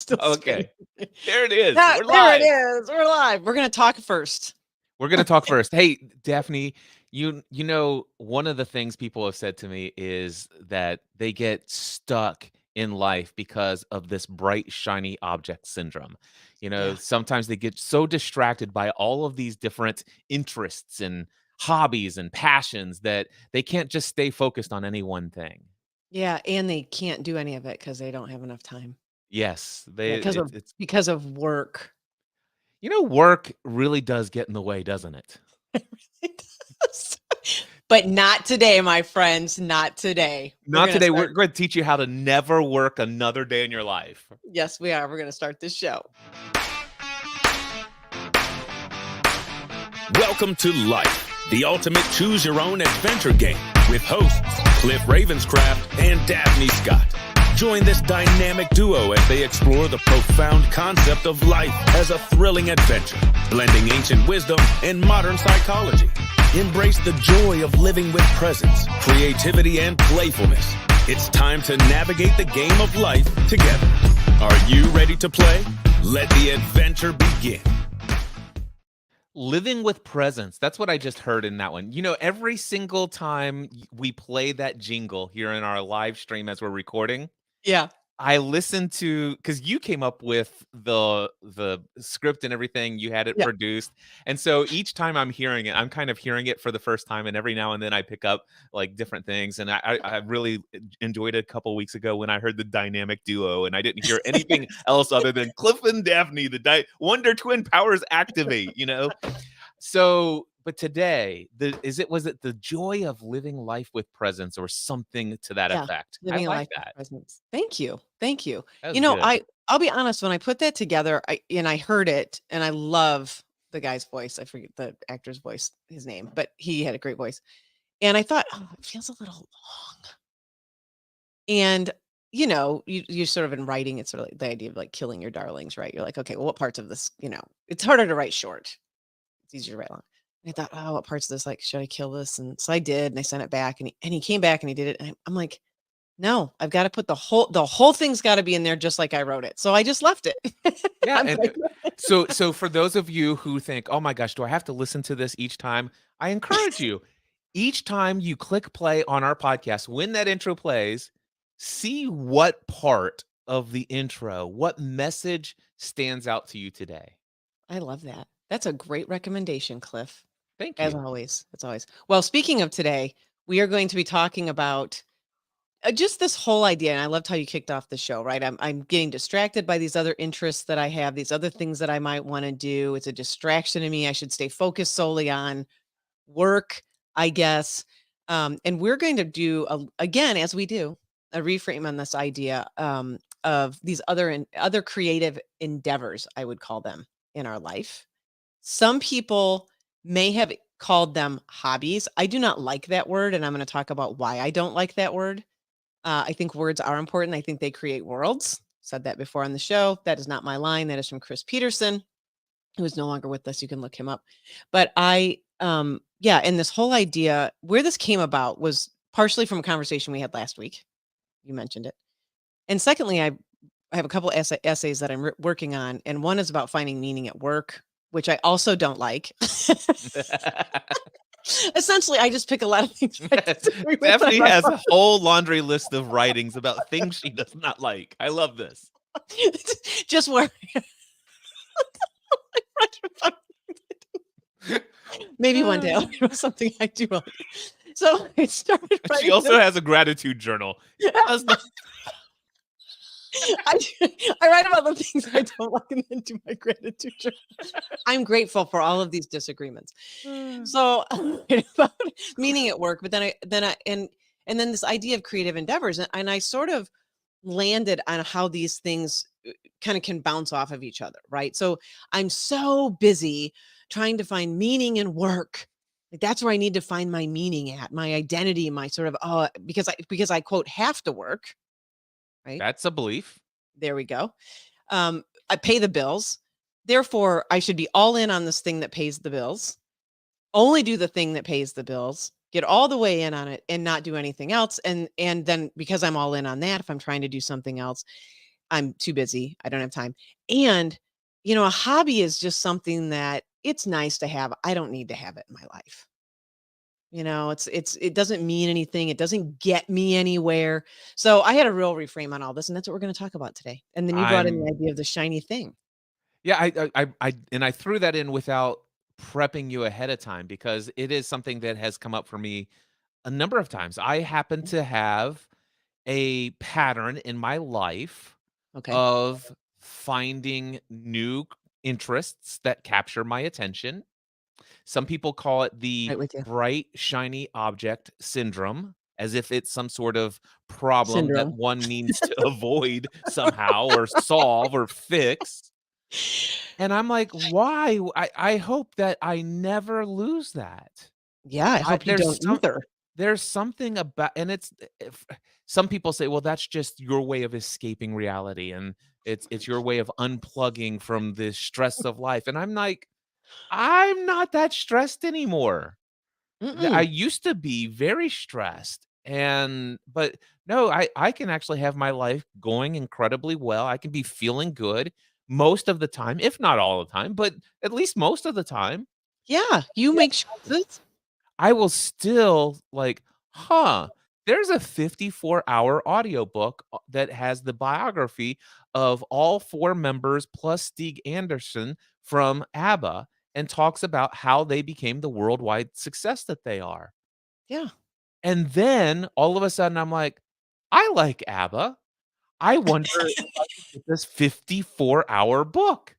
Still spinning. Okay. There it is. Ah, We're there it live. is. We're live. We're going to talk first. We're gonna talk first. Hey, Daphne, you know, one of the things people have said to me is that they get stuck in life because of this bright, shiny object syndrome. You know, Yeah. sometimes they get so distracted by all of these different interests and hobbies and passions that they can't just stay focused on any one thing. Yeah. And they can't do any of it because they don't have enough time. Yes, Yeah. they it's Because of work. work really does get in the way, doesn't it? It does. But not today, my friends. Not today. We're Not going to today. We're start. going to teach you how to never work another day in your life. Yes, we are. We're going to start this show. Welcome to Life, the ultimate choose-your-own adventure game with hosts Cliff Ravenscraft and Daphne Scott. Join this dynamic duo as they explore the profound concept of life as a thrilling adventure, blending ancient wisdom and modern psychology. Embrace the joy of living with presence, creativity, and playfulness. It's time to navigate the game of life together. Are you ready to play? Let the adventure begin. Living with presence. That's what I just heard in that one. You know, every single time we play that jingle here in our live stream as we're recording, Yeah. I listened to because you came up with the script and everything. You had it Yeah. produced, and so each time I'm hearing it, I'm kind of hearing it for the first time. And every now and then, I pick up like different things. And I really enjoyed it a couple weeks ago when I heard the dynamic duo, and I didn't hear anything else other than Cliff and Daphne, the Wonder Twin powers activate. You know, so, but today, was it the joy of living life with presence or something to that Yeah. effect? I Living a like life with that. presence. Thank you. Thank you. That You was know, good. I'll be honest, when I put that together, I heard it and I love the guy's voice. I forget the actor's voice, his name, but he had a great voice. And I thought, oh, it feels a little long. And you sort of in writing, it's sort of like the idea of like killing your darlings, right? You're like, okay, well, what parts of this, it's harder to write short. It's easier to write long. And I thought, oh, what parts of this, like, should I kill this? And so I did, and I sent it back, and he came back and he did it. And I'm like, no, I've got to put the whole thing's got to be in there just like I wrote it. So I just left it. Yeah, I'm and like, so for those of you who think, "Oh my gosh, do I have to listen to this each time?" I encourage you, each time you click play on our podcast, when that intro plays, see what part of the intro, what message stands out to you today. I love that. That's a great recommendation, Cliff. Thank As you. always, as always. Well, speaking of today, we are going to be talking about just this whole idea. And I loved how you kicked off the show, right? I'm getting distracted by these other interests that I have, these other things that I might want to do. It's a distraction to me. I should stay focused solely on work, I guess. And we're going to do again, as we do, a reframe on this idea of these other creative endeavors, I would call them, in our life. Some people may have called them hobbies. I do not like that word, and I'm going to talk about why I don't like that word. I think words are important. I think they create worlds. Said that before on the show. That is not my line. That is from Chris Peterson, who is no longer with us. You can look him up. But yeah, and this whole idea, where this came about was partially from a conversation we had last week. You mentioned it. And secondly, I have a couple essays that I'm working on, and one is about finding meaning at work, which I also don't like. Essentially, I just pick a lot of things I disagree with. Stephanie has a whole laundry list of writings about things she does not like. I love this. Just where maybe one day I'll do something I do like. So it started. She also has a gratitude journal. Does not- I write about the things I don't like and then do my gratitude journal. I'm grateful for all of these disagreements. So about meaning at work, but then then this idea of creative endeavors, and I sort of landed on how these things kind of can bounce off of each other, right? So I'm so busy trying to find meaning in work. Like that's where I need to find my meaning at, my identity, my sort of because I quote have to work, right? That's a belief. There we go. I pay the bills. Therefore, I should be all in on this thing that pays the bills, only do the thing that pays the bills, get all the way in on it and not do anything else. And then because I'm all in on that, if I'm trying to do something else, I'm too busy. I don't have time. And, a hobby is just something that it's nice to have. I don't need to have it in my life. It doesn't mean anything. It doesn't get me anywhere. So I had a real reframe on all this, and that's what we're going to talk about today. And then you brought in the I'm idea of the shiny thing. Yeah, I threw that in without prepping you ahead of time because it is something that has come up for me a number of times. I happen to have a pattern in my life Okay. of finding new interests that capture my attention. Some people call it the Right with you. bright, shiny object syndrome, as if it's some sort of problem that Syndrome. one needs to avoid somehow or solve or fix. And I'm like, "Why? I hope that I never lose that." Yeah, I I hope you don't either. there's something about and it's if some people say, "Well, that's just your way of escaping reality, and it's your way of unplugging from the stress of life." And I'm like, "I'm not that stressed anymore." I Mm-mm. used to be very stressed, but no, I can actually have my life going incredibly well. I can be feeling good most of the time, if not all the time, but at least most of the time. Yeah, you Yeah. make choices. I will still like, huh, there's a 54-hour audiobook that has the biography of all four members plus Stieg Anderson from ABBA and talks about how they became the worldwide success that they are. Yeah. And then all of a sudden I'm like, I like ABBA. I wonder if I could get this 54-hour book.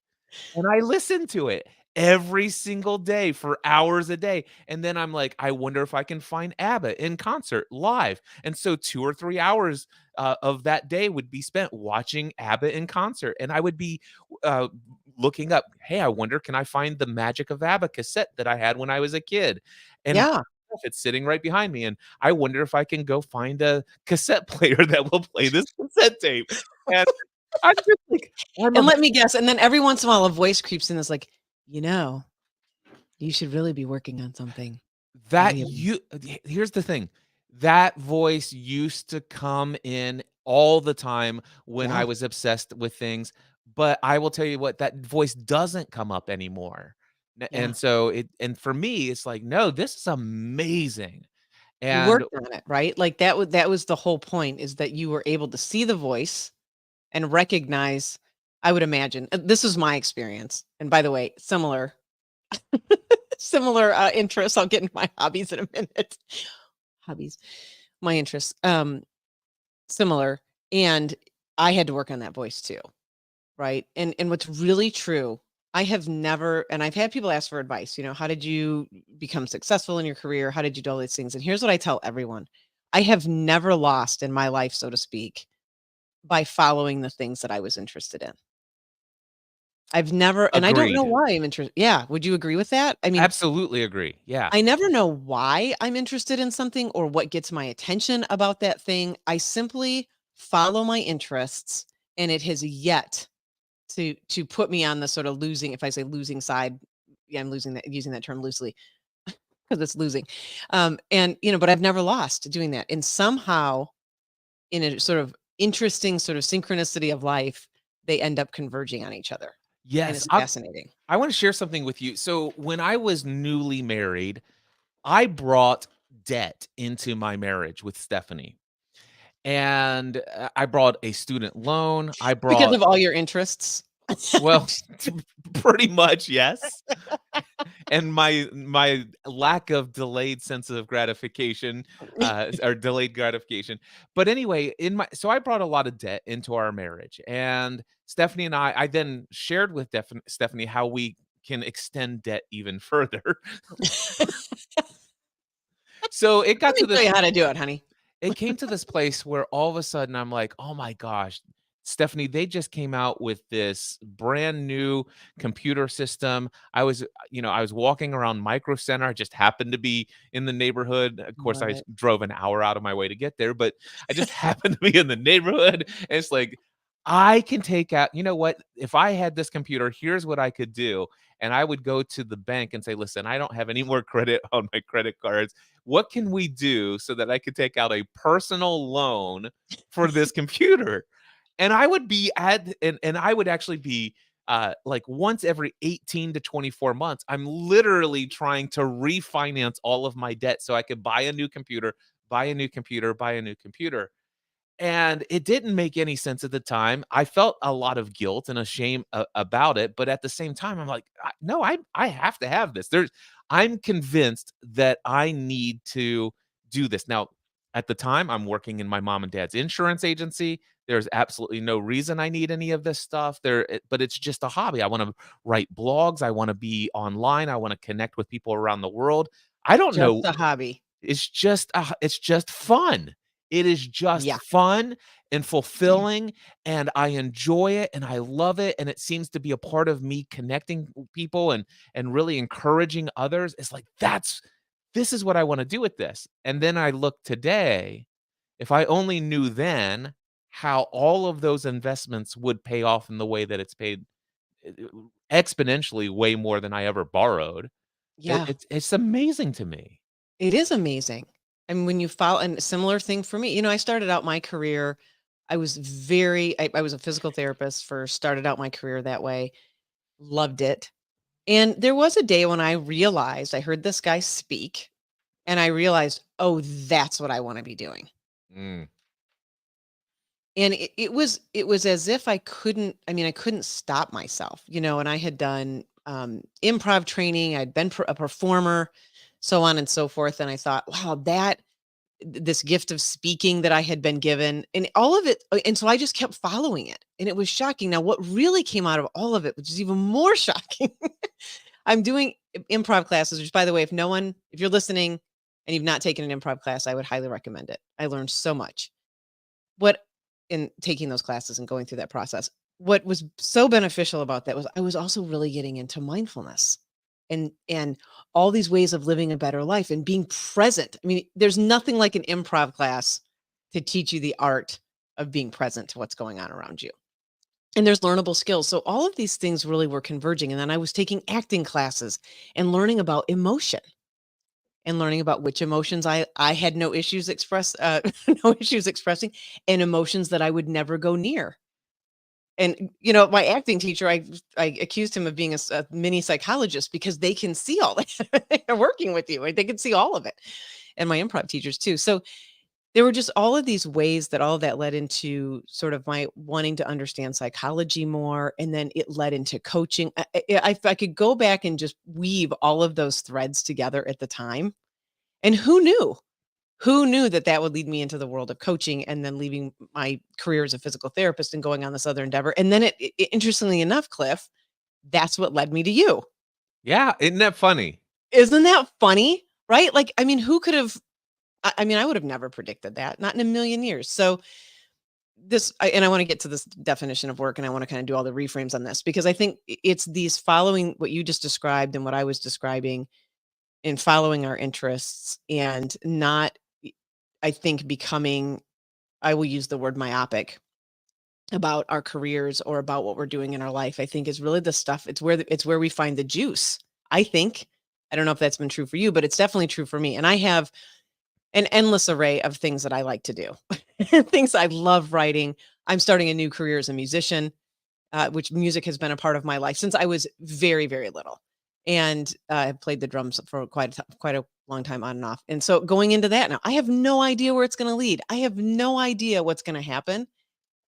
And I listen to it every single day for hours a day. And then I'm like, I wonder if I can find ABBA in concert live. And so 2 or 3 hours of that day would be spent watching ABBA in concert. And I would be uh, looking up, hey, I wonder, can I find the Magic of ABBA cassette that I had when I was a kid? And Yeah. it's sitting right behind me. And I wonder if I can go find a cassette player that will play this cassette tape. And I'm just like, I'm And a let me guess, and then every once in a while, a voice creeps in that's like, you know, you should really be working on something. That Really. here's the thing, that voice used to come in all the time when I Yeah. was obsessed with things, but I will tell you what, that voice doesn't come up anymore. Yeah. And so and for me, it's like, no, this is amazing. You And worked on it, right? Like that was the whole point, is that you were able to see the voice and recognize, I would imagine. This is my experience. And by the way, similar interests. I'll get into my hobbies in a minute. Hobbies, my interests. Similar. And I had to work on that voice too. Right. And what's really true, I have never, and I've had people ask for advice, how did you become successful in your career? How did you do all these things? And here's what I tell everyone. I have never lost in my life, so to speak, by following the things that I was interested in. I've never, and I don't know agreed. why I'm interested. Yeah. Would you agree with that? I mean, Absolutely agree. Yeah. I never know why I'm interested in something or what gets my attention about that thing. I simply follow my interests, and it has yet to put me on the sort of losing, if I say losing side, yeah, I'm losing that, using that term loosely because it's losing. And but I've never lost doing that. And somehow in a sort of interesting sort of synchronicity of life, they end up converging on each other. And Yes. it's fascinating. I want to share something with you. So when I was newly married, I brought debt into my marriage with Stephanie. And, I brought a student loan, I Because brought of all your interests. well, pretty much, yes, and my lack of delayed sense of gratification, or delayed gratification, but anyway, so I brought a lot of debt into our marriage, and Stephanie and I then shared with Stephanie how we can extend debt even further. So, Let me tell you how to do it, honey. it came to this place where all of a sudden I'm like, "Oh my gosh, Stephanie, they just came out with this brand new computer system." I was walking around Micro Center. I just happened to be in the neighborhood. Of course, Love I it. drove an hour out of my way to get there, but I just happened to be in the neighborhood. And it's like, I can take out, you know what? If I had this computer, here's what I could do. And I would go to the bank and say, listen, I don't have any more credit on my credit cards. What can we do so that I could take out a personal loan for this computer? And I would be and I would actually be like once every 18 to 24 months, I'm literally trying to refinance all of my debt so I could buy a new computer, buy a new computer, buy a new computer. And it didn't make any sense at the time. I felt a lot of guilt and a shame about it, but at the same time, I'm like, no, I have to have this. I'm convinced that I need to do this now. At the time, I'm working in my mom and dad's insurance agency. There's absolutely no reason I need any of this stuff but it's just a hobby. I want to write blogs. I want to be online. I want to connect with people around the world. I don't Just know. a hobby. It's just fun. It is just Yeah. fun and fulfilling, and I enjoy it, and I love it, and it seems to be a part of me connecting with people and really encouraging others. It's like, this is what I wanna do with this, and then I look today, if I only knew then how all of those investments would pay off in the way that it's paid, exponentially way more than I ever borrowed. Yeah. It's amazing to me. It is amazing. And when you follow, and a similar thing for me, I started out my career, I was a physical therapist first, started out my career that way, loved it. And there was a day when I realized I heard this guy speak and I realized, oh, that's what I want to be doing. Mm. And it was as if I couldn't stop myself, and I had done improv training, I'd been a performer, so on and so forth. And I thought, wow, this gift of speaking that I had been given and all of it. And so I just kept following it. And it was shocking. Now, what really came out of all of it, which is even more shocking, I'm doing improv classes, which, by the way, if you're listening and you've not taken an improv class, I would highly recommend it. I learned so much. What in taking those classes and going through that process, what was so beneficial about that was I was also really getting into mindfulness and all these ways of living a better life and being present. I mean, there's nothing like an improv class to teach you the art of being present to what's going on around you. And there's learnable skills. So all of these things really were converging. And then I was taking acting classes and learning about emotion and learning about which emotions I had no issues no issues expressing, and emotions that I would never go near. And my acting teacher, I accused him of being a mini psychologist because they can see all that. They're working with you, right? They can see all of it, and my improv teachers too. So there were just all of these ways that all of that led into sort of my wanting to understand psychology more, and then it led into coaching. If I could go back and just weave all of those threads together at the time, and who knew? Who knew that that would lead me into the world of coaching and then leaving my career as a physical therapist and going on this other endeavor? And then interestingly enough, Cliff, that's what led me to you. Yeah, isn't that funny? Isn't that funny? Right? Like, I mean, who could have, I would have never predicted that, not in a million years. So and I want to get to this definition of work, and I want to kind of do all the reframes on this, because I think it's these following what you just described and what I was describing in following our interests and not, I think, becoming, I will use the word myopic about our careers or about what we're doing in our life. I think is really the stuff. It's where we find the juice. I think. I don't know if that's been true for you, but it's definitely true for me. And I have an endless array of things that I like to do, things I love writing. I'm starting a new career as a musician, which music has been a part of my life since I was very, very little. And I've played the drums for quite a long time on and off. And so going into that now, I have no idea where it's going to lead. I have no idea what's going to happen.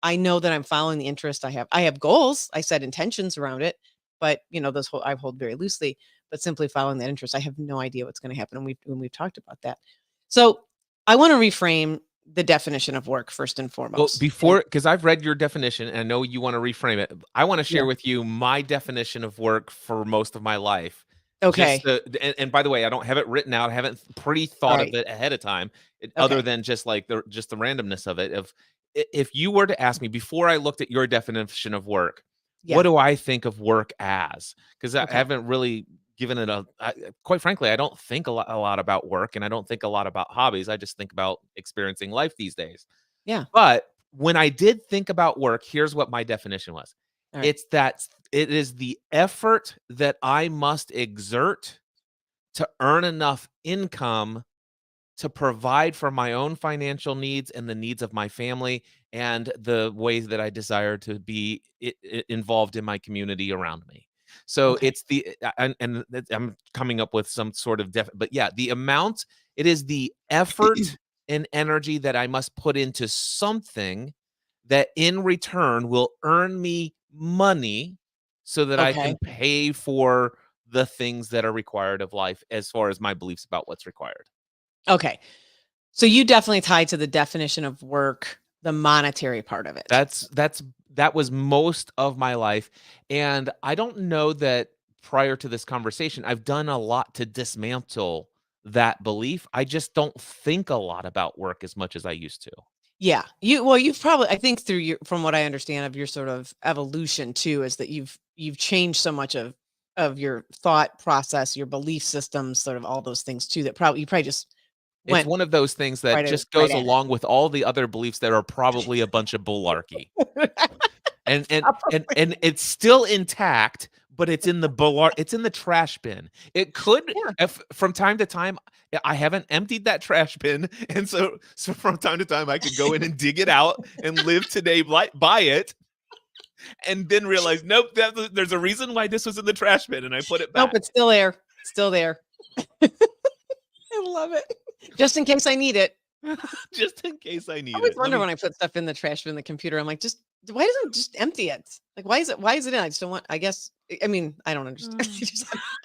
I know that I'm following the interest I have. I have goals. I set intentions around it, but I hold very loosely, but simply following that interest, I have no idea what's going to happen. And we've talked about that. So I want to reframe the definition of work first and Well, foremost. because I've read your definition and I know you want to reframe it. I want to Yeah. share with you my definition of work for most of my life. Okay. And by the way, I don't have it written out. I haven't pre-thought of Right. it ahead of time, other Okay. than just like the randomness of it. If you were to ask me before I looked at your definition of work, Yeah. what do I think of work as? Because I Okay. haven't really given it quite frankly, I don't think a lot about work, and I don't think a lot about hobbies. I just think about experiencing life these days. Yeah. But when I did think about work, here's what my definition was. All right. It is the effort that I must exert to earn enough income to provide for my own financial needs and the needs of my family and the ways that I desire to be involved in my community around me. So Okay. it's I'm coming up with some sort of but yeah, the amount, it is the effort and energy that I must put into something that in return will earn me money so that I Okay. can pay for the things that are required of life as far as my beliefs about what's required. Okay. So you definitely tie to the definition of work, the monetary part of it. That was most of my life, and I don't know that prior to this conversation, I've done a lot to dismantle that belief. I just don't think a lot about work as much as I used to. Yeah. You've probably, I think through your, from what I understand of your sort of evolution too, is that you've changed so much of your thought process, your belief systems, sort of all those things too, that probably you probably just It's went one of those things that just right goes at it. along with all the other beliefs that are probably a bunch of bularchy. And and and Probably. and it's still intact, but it's in the trash bin. It could, Yeah. if from time to time, I haven't emptied that trash bin, and so from time to time, I could go in and dig it out and live today like by it, and then realize, nope, there's a reason why this was in the trash bin, and I put it Nope, back. it's still there. Still there. I love it. Just in case I need it. Just in case I I need always it. wonder when I put stuff in the trash bin, the computer, I'm like, just why doesn't it just empty it? Like, why is it in? I just don't want, I guess, I mean, I don't understand.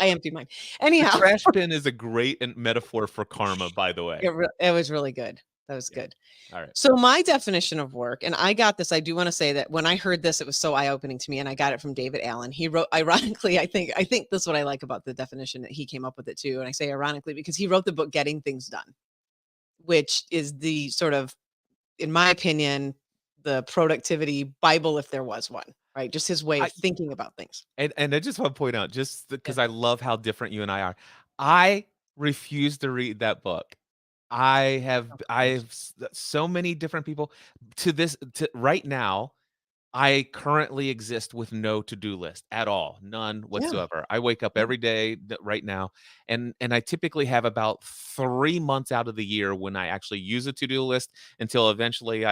I emptied mine. The Anyhow, trash bin is a great metaphor for karma, by the way. it was really good. That was Yeah. good. All right. So my definition of work, and I got this, I do want to say that when I heard this, it was so eye-opening to me, and I got it from David Allen. He wrote, ironically, I think this is what I like about the definition that he came up with it too. And I say ironically because he wrote the book Getting Things Done, which is the sort of, in my opinion, the productivity Bible if there was one, right? Just his way I of thinking about things. And I just want to point out, just Yeah. because I love how different you and I are, I refuse to read that book. So many different people to right now. I currently exist with no to-do list at all, none Yeah. whatsoever. I wake up every day right now, and I typically have about 3 months out of the year when I actually use a to-do list until eventually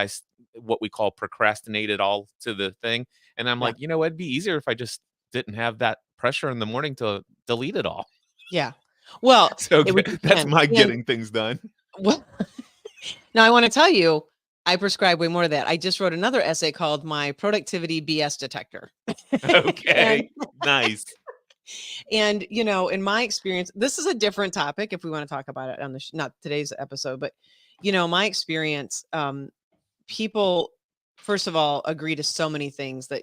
what we call procrastinate it all to the thing, and I'm Yeah. like, "You know what? It'd be easier if I just didn't have that pressure in the morning to delete it all." Yeah. Well, So, which you that's can. my And getting things done. well, now I want to tell you, I prescribe way more of that. I just wrote another essay called My Productivity BS Detector. and Okay, nice. in my experience, this is a different topic if we want to talk about it on the not today's episode, but my experience, people first of all agree to so many things that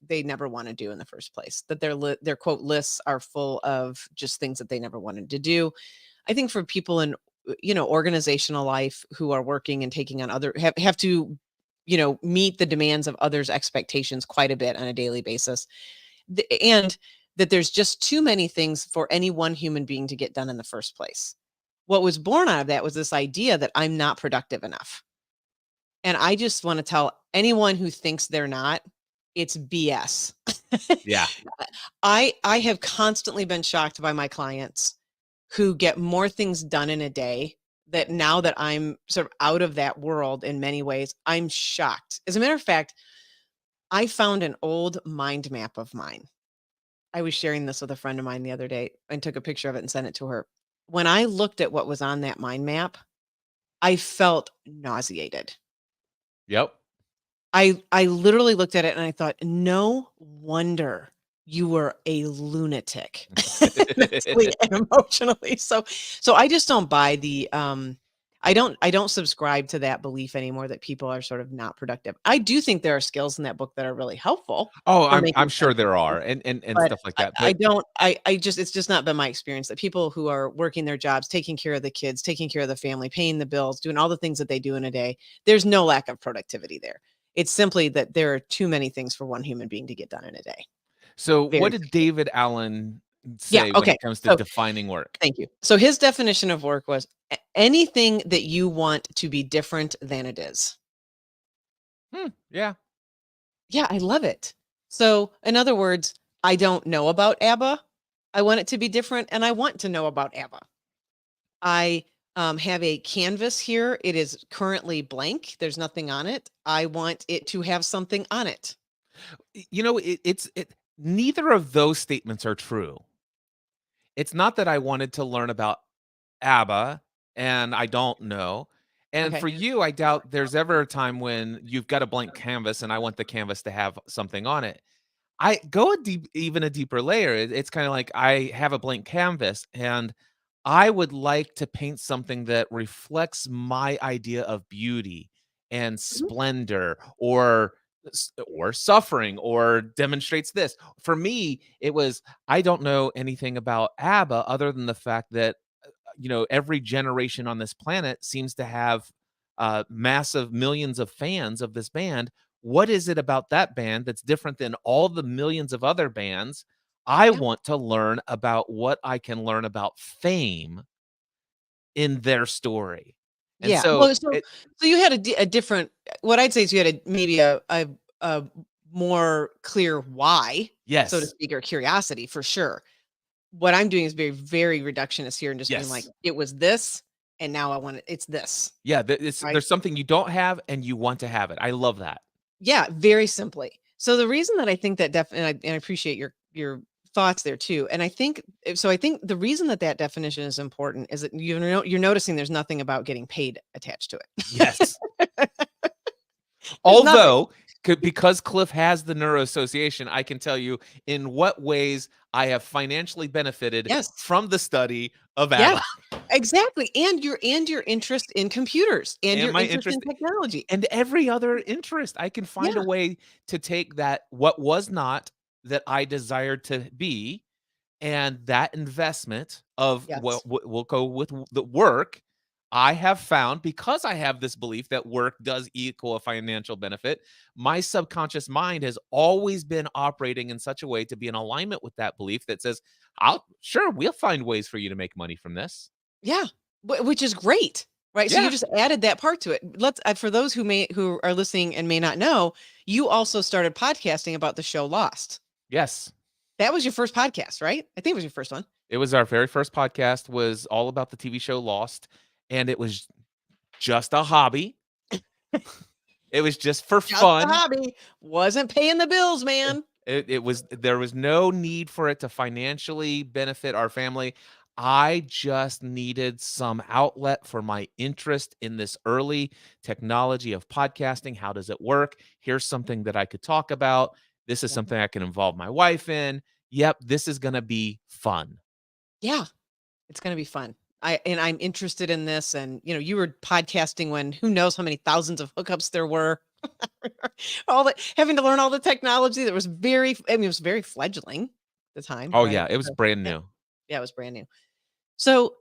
they never want to do in the first place, that their quote lists are full of just things that they never wanted to do. I think for people in organizational life who are working and taking on other have to meet the demands of others' expectations quite a bit on a daily basis, and that there's just too many things for any one human being to get done in the first place. What was born out of that was this idea that I'm not productive enough. And I just want to tell anyone who thinks they're not, it's BS. Yeah. I have constantly been shocked by my clients who get more things done in a day, that now that I'm sort of out of that world in many ways, I'm shocked. As a matter of fact, I found an old mind map of mine. I was sharing this with a friend of mine the other day and took a picture of it and sent it to her. When I looked at what was on that mind map, I felt nauseated. Yep. I literally looked at it and I thought, "No wonder you were a lunatic." Mentally and emotionally. So I just don't buy the, I don't subscribe to that belief anymore that people are sort of not productive. I do think there are skills in that book that are really helpful Oh, for I'm making sure sense of there are, things, and but stuff like that, I but don't I just it's just not been my experience that people who are working their jobs, taking care of the kids, taking care of the family, paying the bills, doing all the things that they do in a day, there's no lack of productivity there. It's simply that there are too many things for one human being to get done in a day. so Very what did simply. David Allen Yeah, say when okay. it comes to So defining work? thank you. So his definition of work was anything that you want to be different than it is. Yeah. Yeah, I love it. So, in other words, I don't know about ABBA. I want it to be different and I want to know about ABBA. I have a canvas here. It is currently blank. There's nothing on it. I want it to have something on it. Neither of those statements are true. It's not that I wanted to learn about ABBA and I don't know. And Okay. for you, I doubt there's ever a time when you've got a blank canvas and I want the canvas to have something on it. I go even a deeper layer. It's kind of like I have a blank canvas and I would like to paint something that reflects my idea of beauty and Mhm. splendor or suffering or demonstrates this. For me, it was I don't know anything about ABBA other than the fact that every generation on this planet seems to have massive millions of fans of this band. What is it about that band that's different than all the millions of other bands? I Yeah. want to learn about what I can learn about fame in their story. And Yeah. so Well, so you had a different. What I'd say is you had maybe a more clear why, so to yes, speak, or curiosity for sure. What I'm doing is very reductionist here and just being like, yes. it was this, and now I want it. It's this, Yeah, right? there's something you don't have and you want to have it. I love that. Yeah, very simply. So the reason that I think that and I appreciate your thoughts there too. And I think so. I think the reason that that definition is important is that you're noticing there's nothing about getting paid attached to Yes. it. There's nothing. Although, because Cliff has the neuro association, I can tell you in what ways I have financially benefited Yes. from the study of Yeah. ABBA Exactly. And your interest in computers and and your my interest interest in technology. and every other interest. I can find a Yeah. way to take that what was not that I desired to be and that investment of Yes. we'll go with the work. I have found because I have this belief that work does equal a financial benefit, my subconscious mind has always been operating in such a way to be in alignment with that belief that says, I'll sure we'll find ways for you to make money from this. Yeah, which is great, right? So you Yeah. just added that part to it. Let's for those who are listening and may not know, you also started podcasting about the show Lost. Yes. That was your first podcast, right? I think it was your first one. It was our very first podcast was all about the TV show Lost, and it was just a hobby. It was just for Just a fun. hobby, wasn't paying the bills, man. It was there was no need for it to financially benefit our family. I just needed some outlet for my interest in this early technology of podcasting. How does it work? Here's something that I could talk about. This is Yeah. something I can involve my wife in. Yep, this is going to be fun. Yeah, it's gonna be fun. I'm interested in this, and you were podcasting when who knows how many thousands of hookups there were. All that having to learn all the technology that was it was very fledgling at the time, Oh right? yeah, it was So, brand yeah, new. yeah, it was brand new. So,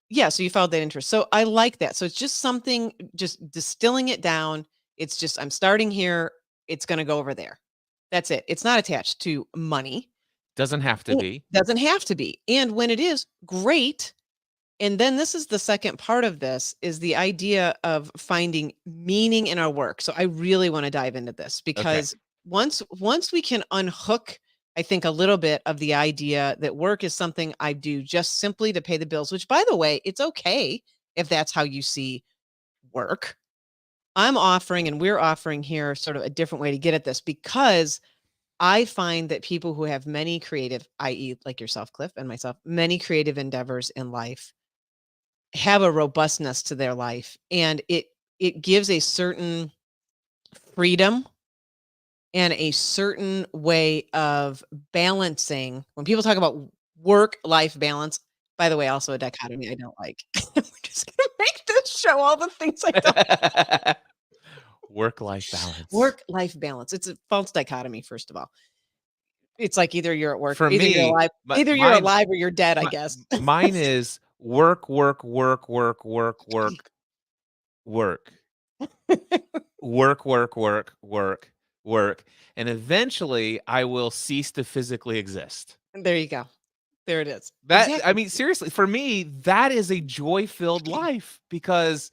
yeah, so you found that interest. So I like that. So it's just something, just distilling it down. It's just, I'm starting here. It's going to go over there. That's it. It's not attached to money. Doesn't have to It be. doesn't have to be. And when it is, great. And then this is the second part of this is the idea of finding meaning in our work. So I really want to dive into this Okay. because once we can unhook, I think, a little bit of the idea that work is something I do just simply to pay the bills, which by the way, it's okay if that's how you see work. I'm offering and we're offering here sort of a different way to get at this because I find that people who have many creative, i.e., like yourself, Cliff, and myself, many creative endeavors in life have a robustness to their life, and it gives a certain freedom and a certain way of balancing. When people talk about work life balance, by the way, also a dichotomy I don't like. We're just gonna make this show all the things I don't. Work life balance. Work life balance, it's a false dichotomy. First of all, it's like either you're at work, For either you're me, alive, mine or you're dead, I Mi guess. mine is work, work, work, work, work, work, work. Work, work, work, work, work, and eventually, I will cease to physically exist. There you go. There it is. I Exactly. mean, seriously, for me, that is a joy-filled life because,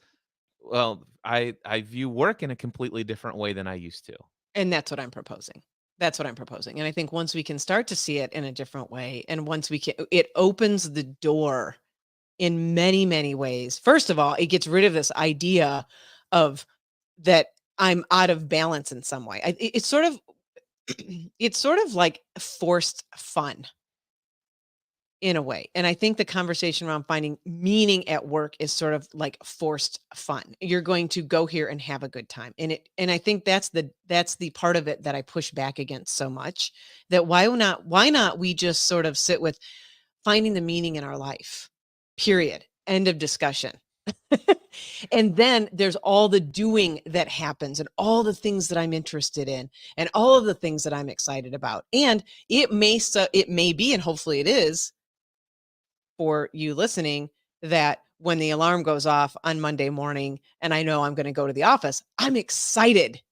well, I view work in a completely different way than I used to. And that's what I'm proposing. That's what I'm proposing. And I think once we can start to see it in a different way, and once we can, it opens the door in many, many ways. First of all, it gets rid of this idea of that I'm out of balance in some way. It's sort of it's sort of like forced fun in a way. And I think the conversation around finding meaning at work is sort of like forced fun. You're going to go here and have a good time. And I think that's the part of it that I push back against so much, that why not we just sort of sit with finding the meaning in our life. Period. End of discussion. And then there's all the doing that happens and all the things that I'm interested in and all of the things that I'm excited about. And it may be, and hopefully it is for you listening, that when the alarm goes off on Monday morning and I know I'm going to go to the office, I'm excited,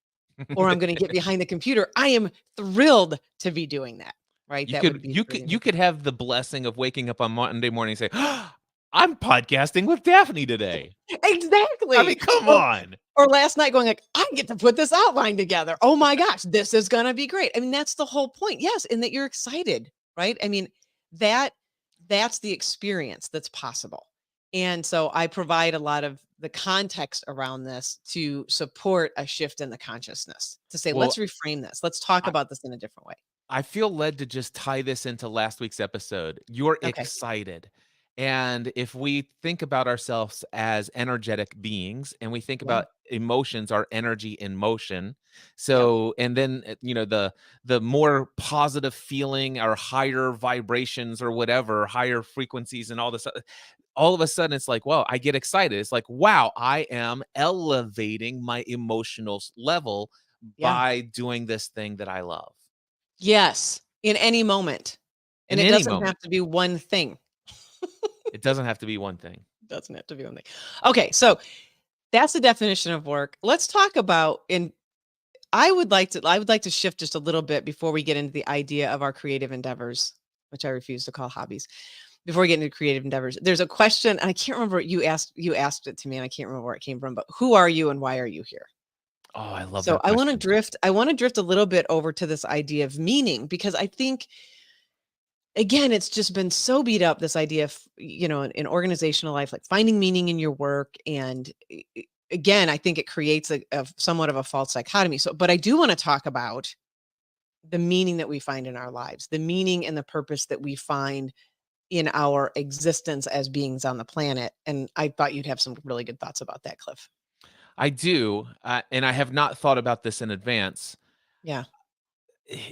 or I'm going to get behind the computer. I am thrilled to be doing that. Right? You That could would be you pretty could you amazing. could have the blessing of waking up on Monday morning and say, I'm podcasting with Daphne today. I Exactly. mean, come Or on. or last night going like, I get to put this outline together. Oh my gosh, this is gonna be great. I mean, that's the whole point. Yes, and that you're excited, right? I mean, that that's the experience that's possible. And so I provide a lot of the context around this to support a shift in the consciousness, to say, let's Well, reframe this. Let's talk I, about this in a different way. I feel led to just tie this into last week's episode. You're Okay. excited. And if we think about ourselves as energetic beings and we think Yeah. about emotions, our energy in motion. Yep. So, and then, the more positive feeling or higher vibrations or whatever, higher frequencies and all this, all of a sudden it's like, well, I get excited. It's like, wow, I am elevating my emotional level Yeah. by doing this thing that I love Yes. In any moment. And in it any doesn't have moment. to be one thing. It doesn't have to be one thing. Doesn't have to be one thing. Okay, so that's the definition of work. Let's talk about, and I would like to shift just a little bit before we get into the idea of our creative endeavors, which I refuse to call hobbies. Before we get into creative endeavors, there's a question, and I can't remember, you asked it to me and I can't remember where it came from, but who are you and why are you here? Oh, I love So that question. I want to drift a little bit over to this idea of meaning, because I think, again, it's just been so beat up, this idea of, in organizational life, like finding meaning in your work. And again, I think it creates a somewhat of a false dichotomy. So, but I do want to talk about the meaning that we find in our lives, the meaning and the purpose that we find in our existence as beings on the planet. And I thought you'd have some really good thoughts about that, Cliff. I do, and I have not thought about this in advance. Yeah.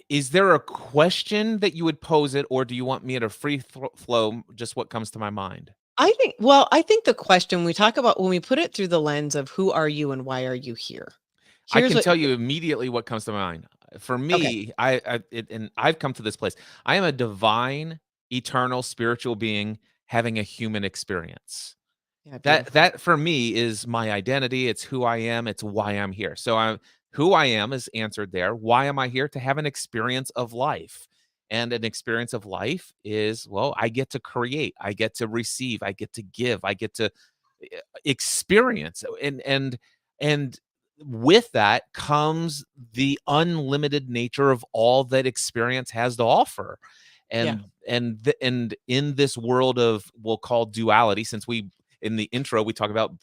Is there a question that you would pose it, or do you want me to flow just what comes to my mind? I think the question we talk about, when we put it through the lens of who are you and why are you here? I Here's can what, tell you immediately what comes to mind. For okay. me, and I've come to this place. I am a divine, eternal, spiritual being having a human experience. Yeah, beautiful. That for me is my identity, it's who I am, it's why I'm here. So I'm who I am is answered there. Why am I here? To have an experience of life. And an experience of life is, well, I get to create, I get to receive, I get to give, I get to experience. And with that comes the unlimited nature of all that experience has to offer. Yeah. And in this world of, we'll call duality, since we in the intro we talk about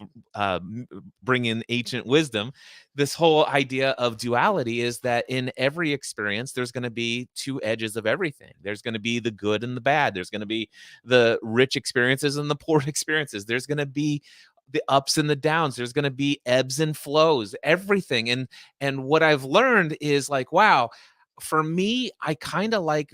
bring in ancient wisdom, this whole idea of duality is that in every experience there's going to be two edges of everything. There's going to be the good and the bad. There's going to be the rich experiences and the poor experiences. There's going to be the ups and the downs. There's going to be ebbs and flows, everything. And what I've learned is like, wow, for me, I kind of like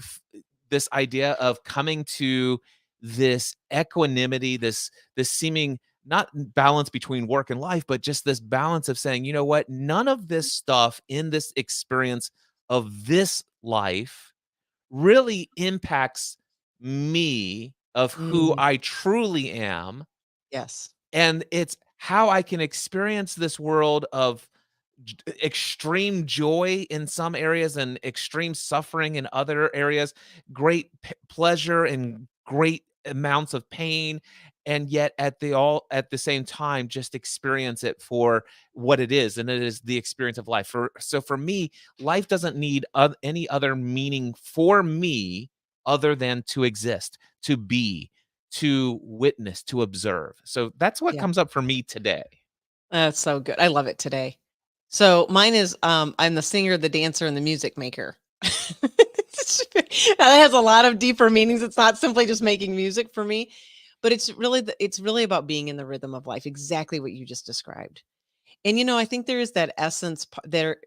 this idea of coming to this equanimity, this seeming not balance between work and life, but just this balance of saying, you know what, none of this stuff in this experience of this life really impacts me of who Mm, I truly am. yes. And it's how I can experience this world of extreme joy in some areas and extreme suffering in other areas, great pleasure and great amounts of pain, and yet at the same time just experience it for what it is, and it is the experience of life. For me, life doesn't need any other meaning for me other than to exist, to be, to witness, to observe. So that's what Yeah. comes up for me today. That's so good. I love it today. So mine is I'm the singer, the dancer, and the music maker. That has a lot of deeper meanings. It's not simply just making music for me, but it's really about being in the rhythm of life, exactly what you just described. And I think there is that essence there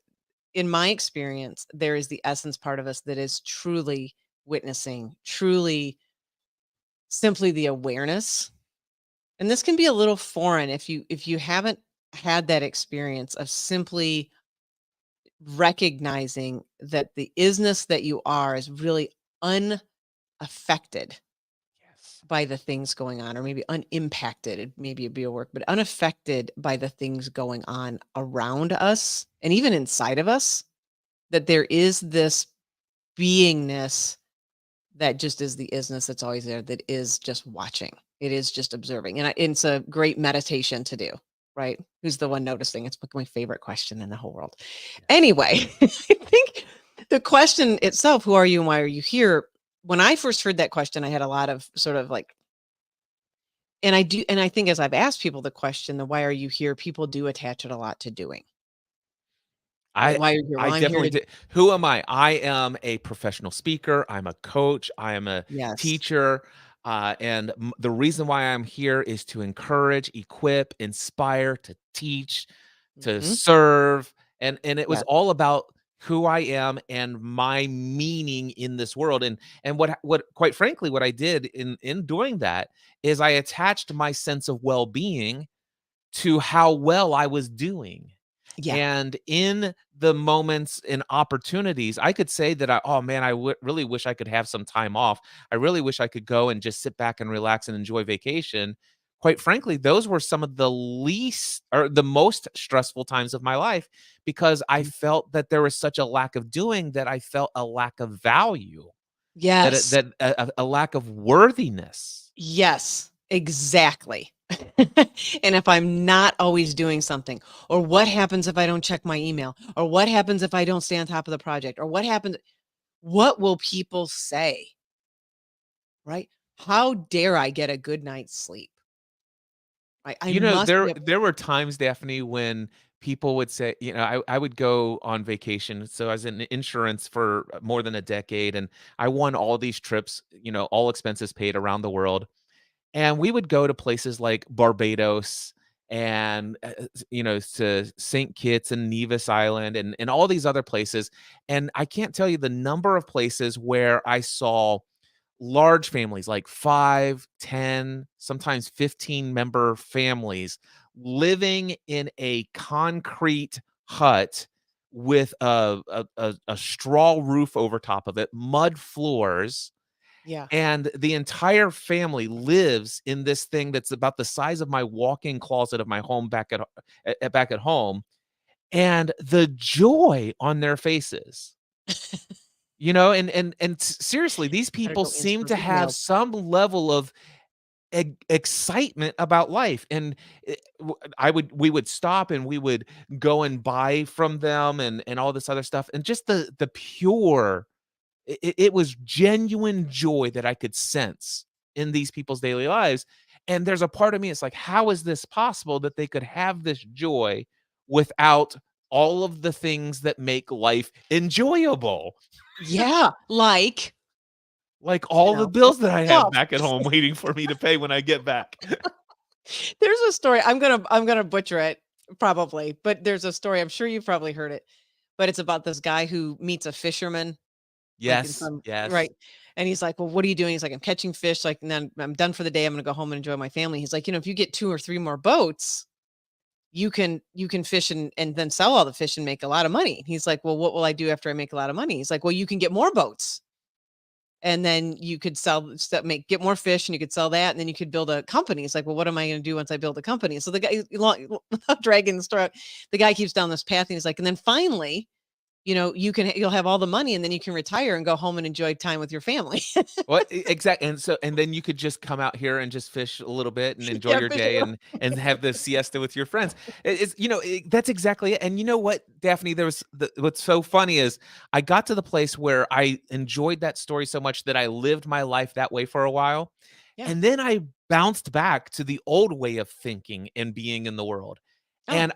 in my experience, there is the essence part of us that is truly witnessing, truly simply the awareness. And this can be a little foreign if you haven't had that experience of simply recognizing that the isness that you are is really unaffected Yes. by the things going on, or maybe unimpacted, maybe it'd be a word, but unaffected by the things going on around us and even inside of us, that there is this beingness that just is the isness that's always there, that is just watching. It is just observing. And it's a great meditation to do, right? Who's the one noticing? It's my favorite question in the whole world. Anyway, I think the question itself, who are you and why are you here? When I first heard that question, I had a lot of sort of like, and I think as I've asked people the question, the why are you here, people do attach it a lot to doing, right? I Why are you here? I Well, I'm here definitely to, did. Who am I? I am a professional speaker. I'm a coach. I am a yes. teacher. And the reason why I'm here is to encourage, equip, inspire, to teach, to Mhm. serve. And it was Yes. all about who I am and my meaning in this world. And what quite frankly, what I did in doing that is I attached my sense of well-being to how well I was doing. Yeah. And in the moments and opportunities, I could say that oh man, really wish I could have some time off. I really wish I could go and just sit back and relax and enjoy vacation. Quite frankly, those were some of the least or the most stressful times of my life because I Mm. felt that there was such a lack of doing that I felt a lack of value, Yes. a lack of worthiness. Yes, exactly. And if I'm not always doing something, or what happens if I don't check my email, or what happens if I don't stay on top of the project, or what will people say, right? How dare I get a good night's sleep? I You know, must be there able. there were times, Daphne, when people would say, I would go on vacation. So I was in insurance for more than a decade, and I won all these trips, all expenses paid around the world. And we would go to places like Barbados and to St. Kitts and Nevis Island and all these other places. And I can't tell you the number of places where I saw large families like 5, 10, sometimes 15-member families living in a concrete hut with a straw roof over top of it, mud floors, Yeah. and the entire family lives in this thing that's about the size of my walk-in closet of my home back at home, and the joy on their faces. Seriously, these Better people go answer seem those to have emails. some level of excitement about life, and we would stop and we would go and buy from them and all this other stuff, and just the pure it was genuine joy that I could sense in these people's daily lives. And there's a part of me, it's like, how is this possible that they could have this joy without all of the things that make life enjoyable? Yeah, like, Like all the well, bills that I have stuff. back at home waiting for me to pay when I get back. There's a story, I'm gonna butcher it probably, but there's a story, I'm sure you've probably heard it, but it's about this guy who meets a fisherman, like, in Yes, some yes. right, and he's like, "Well, what are you doing?" He's like, "I'm catching fish, like, and then I'm done for the day, I'm gonna go home and enjoy my family." He's like, "If you get 2 or 3 more boats, you can fish and then sell all the fish and make a lot of money." He's like, "Well, what will I do after I make a lot of money?" He's like, "Well, you can get more boats, and then you could get more fish, and you could sell that, and then you could build a company." He's like, "Well, what am I gonna do once I build a company?" So the guy, without dragging the story out, the guy keeps down this path, and he's like, "And then finally, you'll have all the money, and then you can retire and go home and enjoy time with your family." What exactly? And then you could just come out here and just fish a little bit and enjoy Yeah, your fish it day real. and have the siesta with your friends. That's exactly it. And you know what, Daphne, what's so funny is I got to the place where I enjoyed that story so much that I lived my life that way for a while. Yeah. And then I bounced back to the old way of thinking and being in the world. Oh, And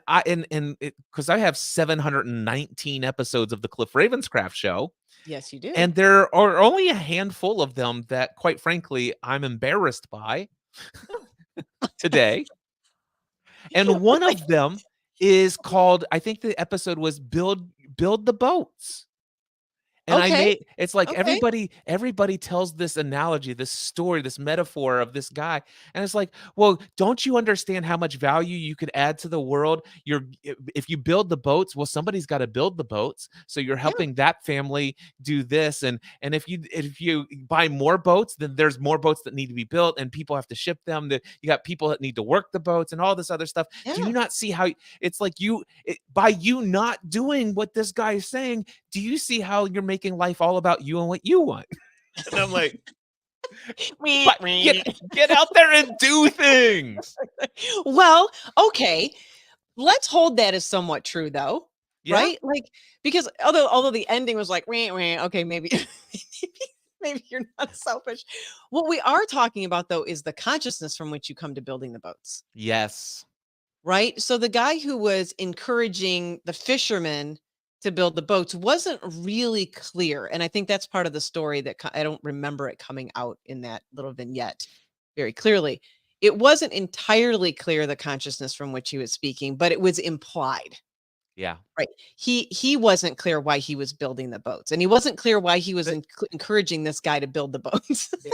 because I have 719 episodes of the Cliff Ravenscraft show, yes, you do. and there are only a handful of them that, quite frankly, I'm embarrassed by today. And one Really? of them is called, I think the episode was Build the Boats. And I Okay. made it's like Okay. everybody tells this analogy, this story, this metaphor of this guy, and it's like, "Well, don't you understand how much value you could add to the world? If you build the boats, well, somebody's gotta build the boats, so you're Yeah. helping that family do this, and if you buy more boats, then there's more boats that need to be built, and people have to ship them, that you got people that need to work the boats and all this other stuff. Do you Yeah. not see how it's like by you not doing what this guy is saying, do you see how you're making life all about you and what you want?" And I'm like, Meh, "But meh. get out there and do things." Well, okay. Let's hold that as somewhat true though, Yeah? right? Like, because although the ending was like, "Meh, meh," okay, maybe maybe you're not selfish. What we are talking about though is the consciousness from which you come to building the boats, Yes. right? So the guy who was encouraging the fishermen to build the boats wasn't really clear, and I think that's part of the story that I don't remember it coming out in that little vignette very clearly. It wasn't entirely clear the consciousness from which he was speaking, but it was implied. Yeah. Right. He wasn't clear why he was building the boats, and he wasn't clear why he was encouraging this guy to build the boats. I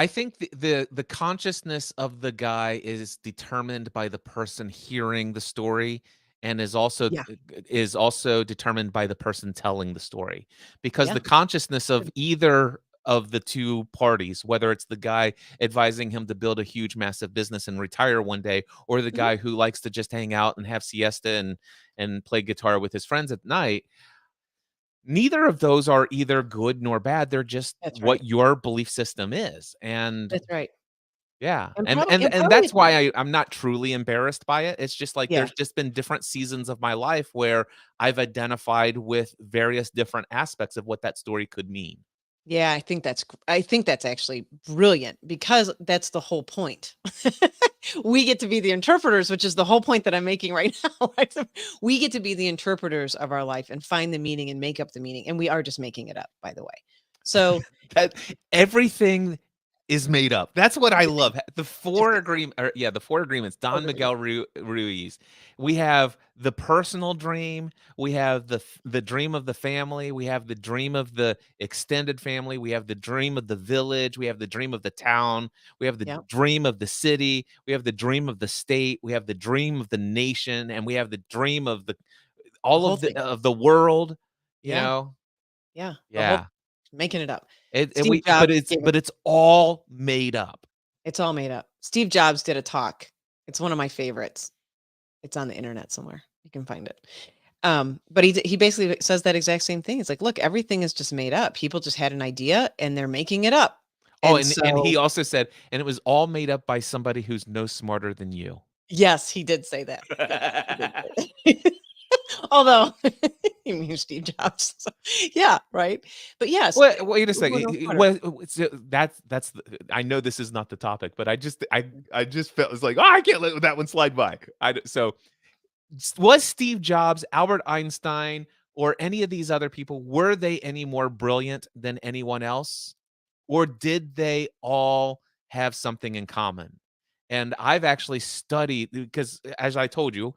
I think the consciousness of the guy is determined by the person hearing the story, and Yeah. is also determined by the person telling the story. Because Yeah. the consciousness of either of the two parties, whether it's the guy advising him to build a huge massive business and retire one day, or the Mhm. guy who likes to just hang out and have siesta and play guitar with his friends at night, neither of those are either good nor bad. They're just That's right. what your belief system is. And That's right. yeah, And and probably and and and probably that's why I'm not truly embarrassed by it. It's just like yeah. there's just been different seasons of my life where I've identified with various different aspects of what that story could mean. Yeah, I think that's actually brilliant because that's the whole point. We get to be the interpreters, which is the whole point that I'm making right now. Right? So we get to be the interpreters of our life and find the meaning and make up the meaning, and we are just making it up, by the way. So That everything is made up. That's what I everything, love. The four everything, agreement or yeah, the four agreements, four Don agreements. Miguel Ruiz. We have the personal dream, we have the dream of the family, we have the dream of the extended family, we have the dream of the village, we have the dream of the town, we have the Yeah, dream of the city, we have the dream of the state, we have the dream of the nation, and we have the dream of the the all whole thing. of the world, you Yeah, know? yeah, the whole Yeah. making it up. And Steve we Jobs gave a but it's all made up. it's all made up. Steve Jobs did a talk. It's one of my favorites. It's on the internet somewhere. You can find it. But he basically says that exact same thing. It's like, look, everything is just made up. People just had an idea and they're making it up. Oh, And and he so, also said, "And it was all made up by somebody who's no smarter than you." yes, he did say that. Yes, he did say that. Although he means Steve Jobs. So, yeah, right. But yes, Wait a we're second. no smarter. So that's I know this is not the topic, but I just felt it's like, "Oh, I can't let that one slide by." So was Steve Jobs, Albert Einstein, or any of these other people, were they any more brilliant than anyone else? Or did they all have something in common? And I've actually studied because, as I told you,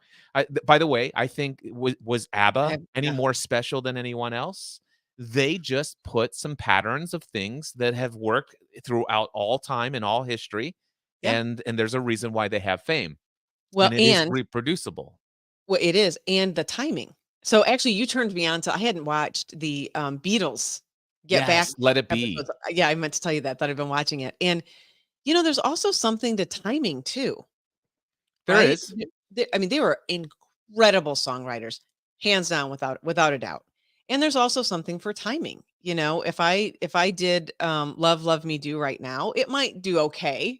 by the way, I think was I ABBA have, any yeah, more special than anyone else? They just put some patterns of things that have worked throughout all time and all history, yeah. and there's a reason why they have fame, Well, and it is and reproducible. well, it is, and the timing. So actually, you turned me on to. I hadn't watched the Beatles Get Back Yes, let it be. episodes. Yeah, I meant to tell you that. That I've been watching it, and there's also something to timing too, There right? is. I mean, they were incredible songwriters, hands down, without a doubt. And there's also something for timing. If I did Love Love Me Do right now, it might do okay.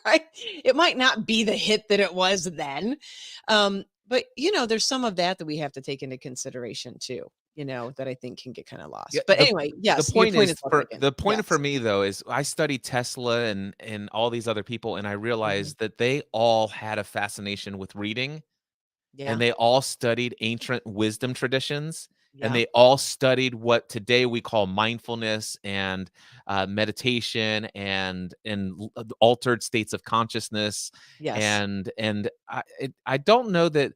Right? It might not be the hit that it was then. But there's some of that we have to take into consideration too. that I think can get kind of Yeah, lost. But anyway, the yes, your point point is is well for taken. the point for Yes. me though is I studied Tesla and all these other people, and I Mhm. realized that they all had a fascination with reading, and Yeah. they all studied ancient wisdom traditions, and Yeah. they all studied what today we call mindfulness and meditation and altered states of consciousness. Yes. And I don't know that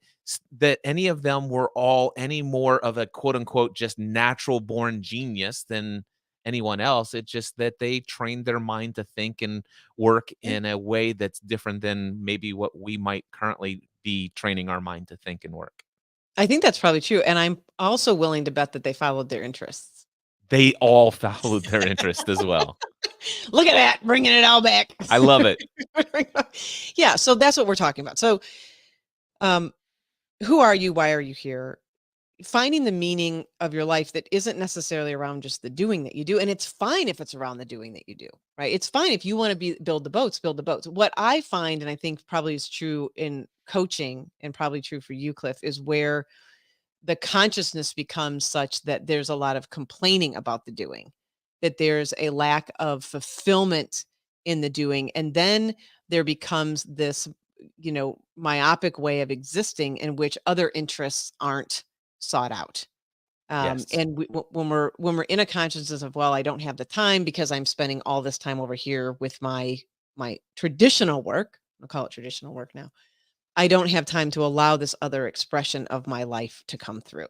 any of them were all any more of a quote unquote just natural born genius than anyone else. It's just that they trained their mind to think and work Yeah. in a way that's different than maybe what we might currently be training our mind to think and work. I think that's probably true, and I'm also willing to bet that they followed their interests. They all followed their interest as well. Look at that, bringing it all back. I love it. Yeah, so that's what we're talking about. So, um, who are you? Why are you here? Finding the meaning of your life that isn't necessarily around just the doing that you do, and it's fine if it's around the doing that you do, right? It's fine if you want to build the boats, build the boats. What I find, and I think probably is true in coaching, and probably true for you, Cliff, is where the consciousness becomes such that there's a lot of complaining about the doing, that there's a lack of fulfillment in the doing. And then there becomes this, myopic way of existing in which other interests aren't sought out. Yes. And when we're in a consciousness of, well, I don't have the time because I'm spending all this time over here with my traditional work. I'll call it traditional work now. I don't have time to allow this other expression of my life to come through.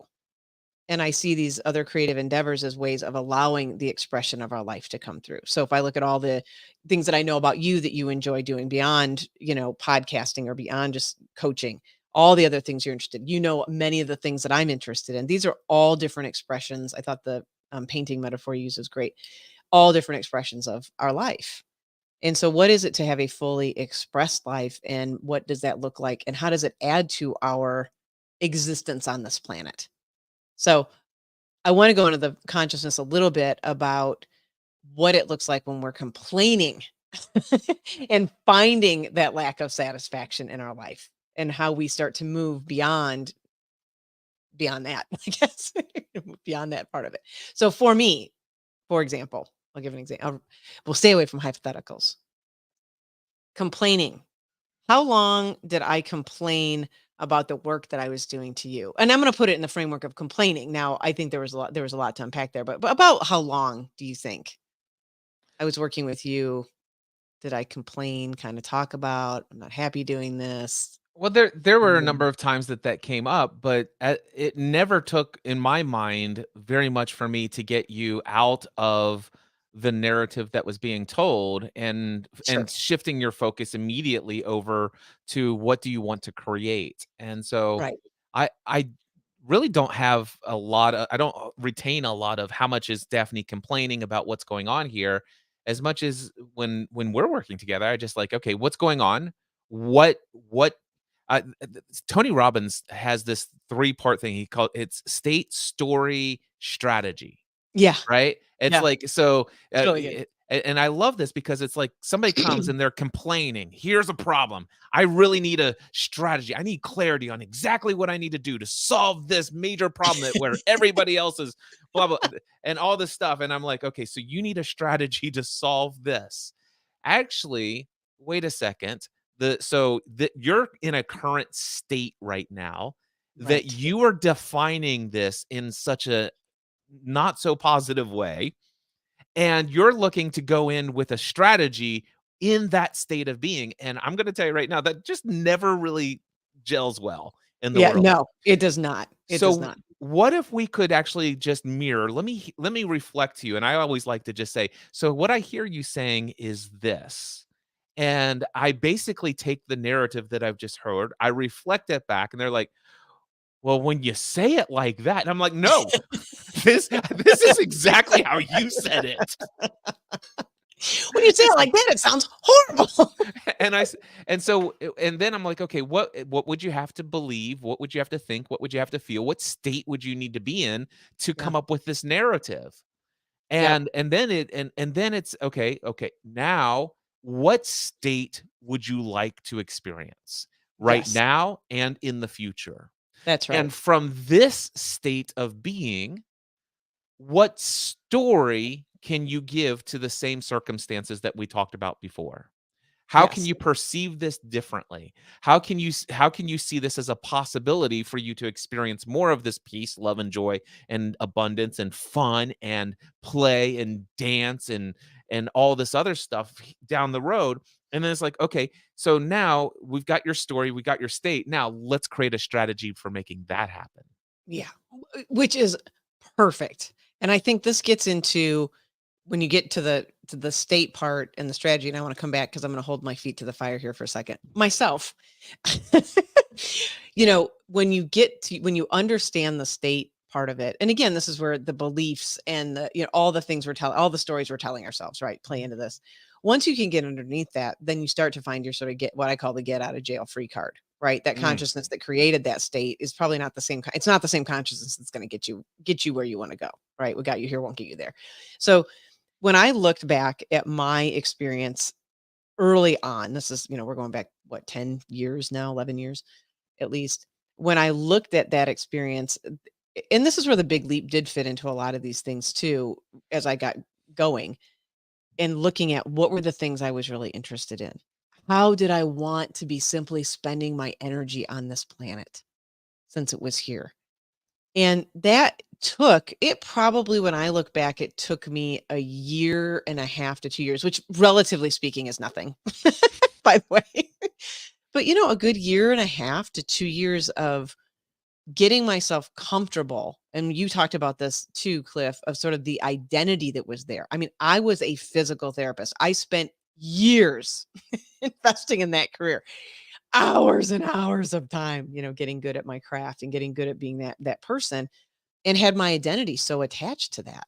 And I see these other creative endeavors as ways of allowing the expression of our life to come through. So if I look at all the things that I know about you that you enjoy doing beyond, podcasting or beyond just coaching, all the other things you're interested in, many of the things that I'm interested in. These are all different expressions. I thought the painting metaphor you used was great. All different expressions of our life. And so what is it to have a fully expressed life, and what does that look like, and how does it add to our existence on this planet? So I want to go into the consciousness a little bit about what it looks like when we're complaining and finding that lack of satisfaction in our life, and how we start to move beyond that, I guess, beyond that part of it. So for me, for example, I'll give an example. We'll stay away from hypotheticals. Complaining. How long did I complain about the work that I was doing to you? And I'm going to put it in the framework of complaining. Now, I think there was a lot to unpack there, but about how long do you think I was working with you? Did I complain, kind of talk about, I'm not happy doing this? Well, there were a Mm. number of times that came up, but it never took, in my mind, very much for me to get you out of the narrative that was being told and Sure. shifting your focus immediately over to what do you want to create. And so Right. I really don't have a lot of I don't retain a lot of how much is Daphne complaining about what's going on here, as much as when we're working together, I just like, okay, what's going on? What Tony Robbins has this three-part thing. He called it's state, story, strategy, Yeah. right? It's Yeah. like so, It's really good. and I love this because it's like somebody comes and they're complaining. Here's a problem. I really need a strategy. I need clarity on exactly what I need to do to solve this major problem that where everybody else is blah blah and all this stuff. And I'm like, okay, so you need a strategy to solve this. Actually, wait a second. You're in a current state right now that Right. you are defining this in such a not so positive way, and you're looking to go in with a strategy in that state of being. And I'm going to tell you right now that just never really gels well in the Yeah. world. No, it does not. It does So not. what if we could actually just mirror? Let me reflect to you. And I always like to just say, so what I hear you saying is this. And I basically take the narrative that I've just heard, I reflect it back, and they're like, well, when you say it like that, and I'm like, no, this is exactly how you said it. When you say it It's like that, it sounds horrible. and I s- and so and then I'm like, okay, what would you have to believe? What would you have to think? What would you have to feel? What state would you need to be in to Yeah. come up with this narrative? Yep. And then it's okay. Now, what state would you like to experience right Yes. now and in the future? That's And right. from this state of being, what story can you give to the same circumstances that we talked about before? How can Yes. you perceive this differently? How can you see this as a possibility for you to experience more of this peace, love, and joy, and abundance, and fun, and play, and dance, and all this other stuff down the road? And then it's like, okay, so now we've got your story, we got your state. Now let's create a strategy for making that happen. Yeah. Which is perfect. And I think this gets into when you get to the state part and the strategy, and I want to come back because I'm going to hold my feet to the fire here for a second. Myself. When you understand the state part of it, and again, this is where the beliefs and all the things we're telling, all the stories we're telling ourselves, right, play into this. Once you can get underneath that, then you start to find your sort of get what I call the get out of jail free card, right? That Mm. consciousness that created that state is probably not the same. It's not the same consciousness that's going to get you where you want to go, right? What got you here won't get you there. So when I looked back at my experience early on, this is, we're going back, what, 10 years now, 11 years at least. When I looked at that experience, and this is where the big leap did fit into a lot of these things too, as I got going and looking at what were the things I was really interested in. How did I want to be simply spending my energy on this planet since it was here? And that took it probably, when I look back, it took me a year and a half to 2 years, which relatively speaking is nothing, by the way. But a good year and a half to 2 years of getting myself comfortable. And you talked about this too, Cliff, of sort of the identity that was there. I mean, I was a physical therapist. I spent years investing in that career, hours and hours of time, getting good at my craft and getting good at being that person, and had my identity so attached to that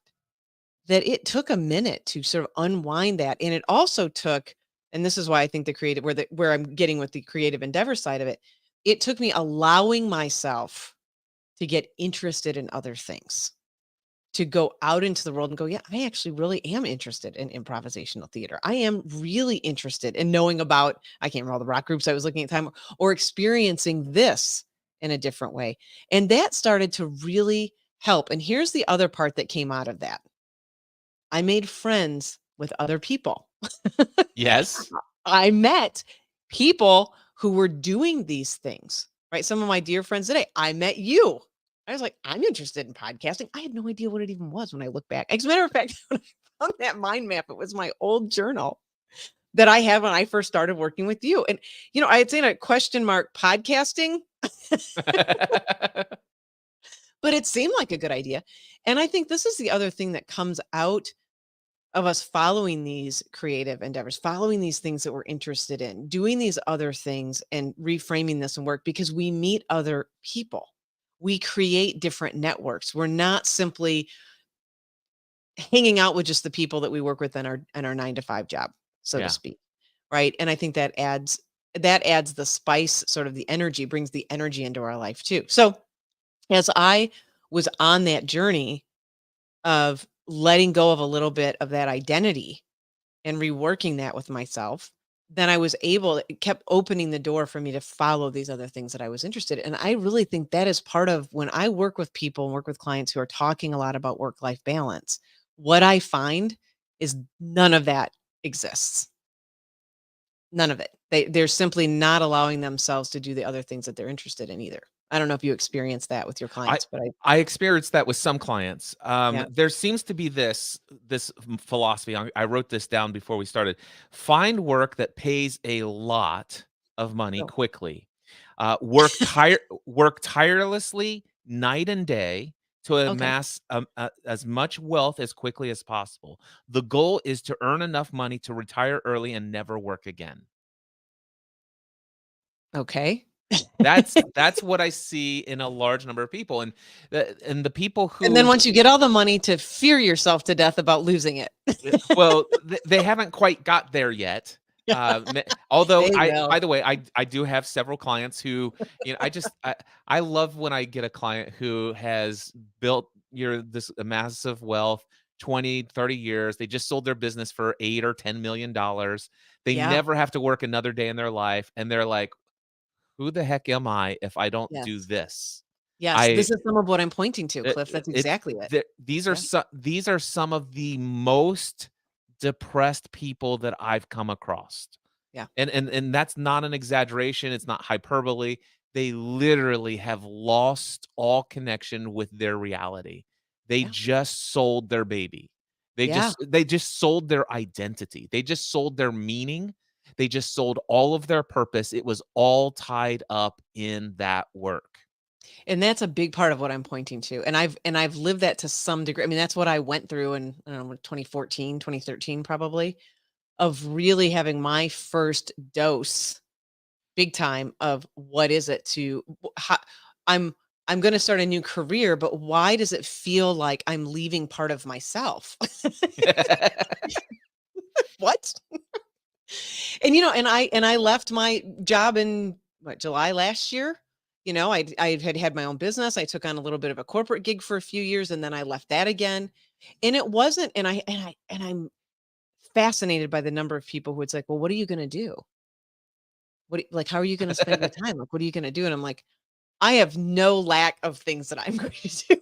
that it took a minute to sort of unwind that. And it also took, and this is why I think the creative, where I'm getting with the creative endeavor side of it, it took me allowing myself to get interested in other things, to go out into the world and go, yeah, I actually really am interested in improvisational theater. I am really interested in knowing about, I can't remember all the rock groups I was looking at the time, or experiencing this in a different way. And that started to really help. And here's the other part that came out of that. I made friends with other people. Yes. I met people who were doing these things, right? Some of my dear friends today, I met you. I was like, I'm interested in podcasting. I had no idea what it even was when I look back. As a matter of fact, when I found that mind map, it was my old journal that I had when I first started working with you. And, I had seen a question mark podcasting, but it seemed like a good idea. And I think this is the other thing that comes out of us following these creative endeavors, following these things that we're interested in, doing these other things and reframing this and work, because we meet other people. We create different networks. We're not simply hanging out with just the people that we work with in our 9 to 5 job, so to Yeah. speak. Right. And I think that adds the spice, sort of the energy, brings the energy into our life too. So as I was on that journey of letting go of a little bit of that identity and reworking that with myself, then I was able, it kept opening the door for me to follow these other things that I was interested in. And I really think that is part of when I work with people and work with clients who are talking a lot about work-life balance. What I find is none of that exists. None of it. They're simply not allowing themselves to do the other things that they're interested in either. I don't know if you experience that with your I clients, but I experienced that with some clients. yeah. There seems to be this philosophy. I wrote this down before we started. Find work that pays a lot of money Oh, quickly. Work tirelessly night and day to okay. amass as much wealth as quickly as possible. The goal is to earn enough money to retire early and never work again. Okay. That's what I see in a large number of people, and the people And then who once you get all the money, to fear yourself to death about losing it. well, they haven't quite got there yet. Although They by will. the way, I do have several clients who, I love when I get a client who has built this massive wealth, 20, 30 years. They just sold their business for 8 or 10 million dollars. They Yeah. never have to work another day in their life, and they're like, who the heck am I if I don't do Yes. this? Yes, this is some of what I'm pointing to, Cliff. That's It's exactly it. these Yeah. these are some of the most depressed people that I've come across. Yeah. And that's not an exaggeration, it's not hyperbole. They literally have lost all connection with their reality. They Yeah. just sold their baby. Yeah. They just sold their identity. They just sold their meaning. They just sold all of their purpose. It was all tied up in that work. And that's a big part of what I'm pointing to. And I've lived that to some degree. I mean, that's what I went through in, I don't know, 2014, 2013 probably, of really having my first dose big time of what is it to how, I'm I'm going to start a new career, but why does it feel like I'm leaving part of myself? What? And and I left my job in what, July last year. I had had my own business. I took on a little bit of a corporate gig for a few years, and then I left that again. And it wasn't. And I'm fascinated by the number of people who it's like, well, what are you going to do? Like, how are you going to spend your time? Like, what are you going to do? And I'm like, I have no lack of things that I'm going to do.